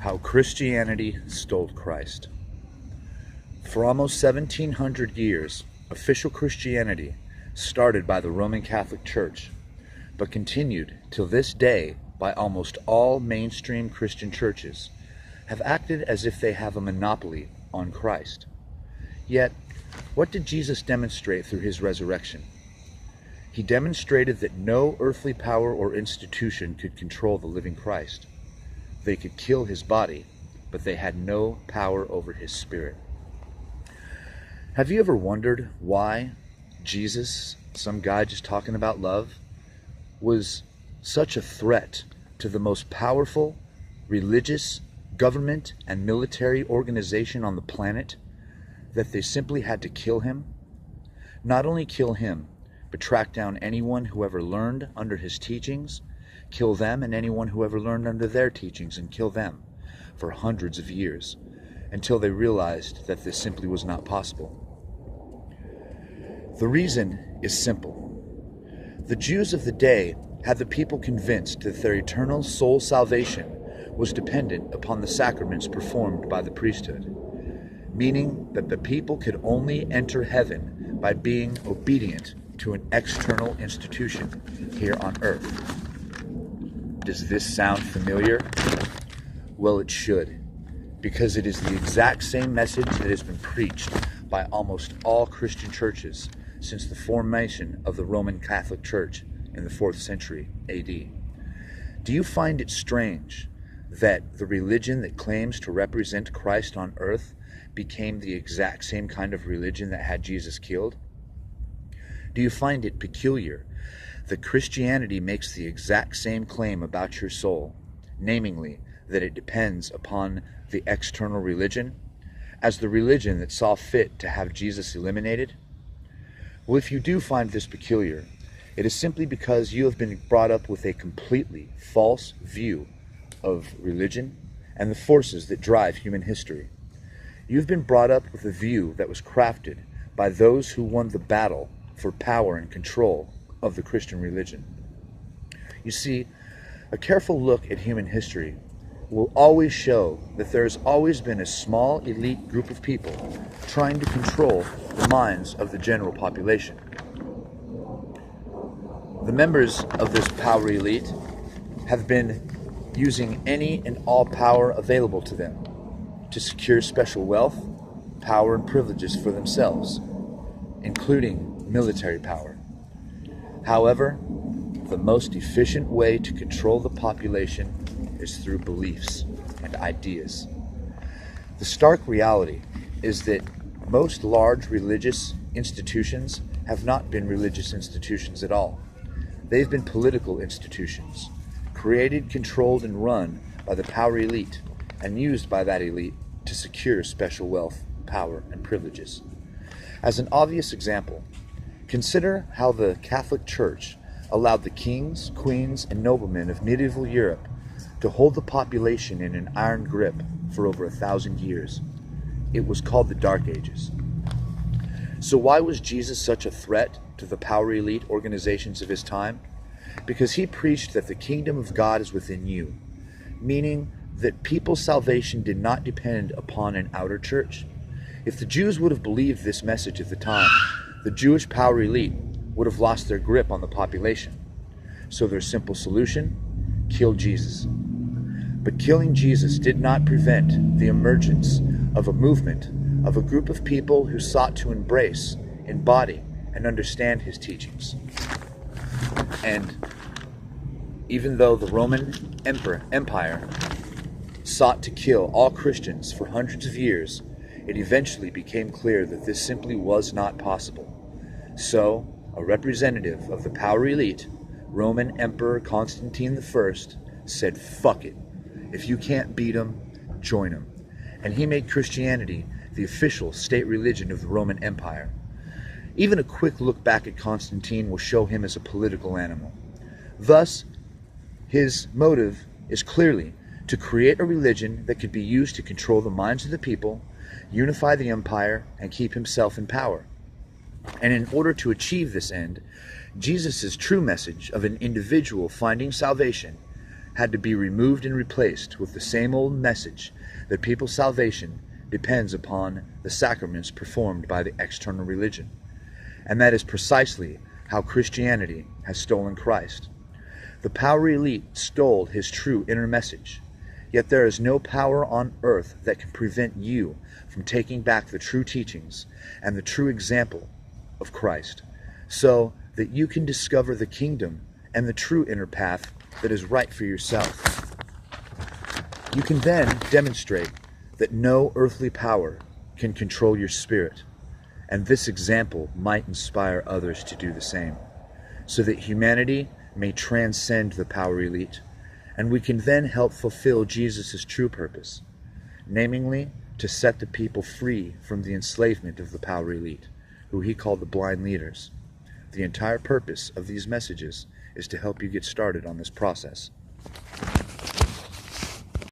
How Christianity Stole Christ. For almost 1700 years, official Christianity started by the Roman Catholic Church, but continued till this day by almost all mainstream Christian churches, have acted as if they have a monopoly on Christ. Yet, what did Jesus demonstrate through his resurrection? He demonstrated that no earthly power or institution could control the living Christ. They could kill his body, but they had no power over his spirit. Have you ever wondered why Jesus, some guy just talking about love, was such a threat to the most powerful religious, government, and military organization on the planet that they simply had to kill him? Not only kill him, but track down anyone who ever learned under his teachings, kill them and anyone who ever learned under their teachings, and kill them for hundreds of years, until they realized that this simply was not possible. The reason is simple. The Jews of the day had the people convinced that their eternal soul salvation was dependent upon the sacraments performed by the priesthood, meaning that the people could only enter heaven by being obedient to an external institution here on earth. Does this sound familiar? Well, it should, because it is the exact same message that has been preached by almost all Christian churches since the formation of the Roman Catholic Church in the 4th century AD. Do you find it strange that the religion that claims to represent Christ on earth became the exact same kind of religion that had Jesus killed? Do you find it peculiar that Christianity makes the exact same claim about your soul, namely that it depends upon the external religion, as the religion that saw fit to have Jesus eliminated? Well, if you do find this peculiar, it is simply because you have been brought up with a completely false view of religion and the forces that drive human history. You've been brought up with a view that was crafted by those who won the battle for power and control of the Christian religion. You see, a careful look at human history will always show that there has always been a small elite group of people trying to control the minds of the general population. The members of this power elite have been using any and all power available to them to secure special wealth, power, and privileges for themselves, including military power. However, the most efficient way to control the population is through beliefs and ideas. The stark reality is that most large religious institutions have not been religious institutions at all. They've been political institutions, created, controlled, and run by the power elite, and used by that elite to secure special wealth, power, and privileges. As an obvious example, consider how the Catholic Church allowed the kings, queens, and noblemen of medieval Europe to hold the population in an iron grip for over 1,000 years. It was called the Dark Ages. So why was Jesus such a threat to the power elite organizations of his time? Because he preached that the kingdom of God is within you, meaning that people's salvation did not depend upon an outer church. If the Jews would have believed this message at the time, the Jewish power elite would have lost their grip on the population. So their simple solution: kill Jesus. But killing Jesus did not prevent the emergence of a movement of a group of people who sought to embrace, embody, and understand his teachings. And even though the Roman Empire sought to kill all Christians for hundreds of years, it eventually became clear that this simply was not possible. So, a representative of the power elite, Roman Emperor Constantine I, said, "Fuck it. If you can't beat them, join them." And he made Christianity the official state religion of the Roman Empire. Even a quick look back at Constantine will show him as a political animal. Thus, his motive is clearly to create a religion that could be used to control the minds of the people, unify the empire, and keep himself in power. And in order to achieve this end, Jesus' true message of an individual finding salvation had to be removed and replaced with the same old message that people's salvation depends upon the sacraments performed by the external religion. And that is precisely how Christianity has stolen Christ. The power elite stole his true inner message. Yet there is no power on earth that can prevent you from taking back the true teachings and the true example of Christ, so that you can discover the kingdom and the true inner path that is right for yourself. You can then demonstrate that no earthly power can control your spirit, and this example might inspire others to do the same, so that humanity may transcend the power elite, and we can then help fulfill Jesus' true purpose, namely to set the people free from the enslavement of the power elite, who he called the blind leaders. The entire purpose of these messages is to help you get started on this process.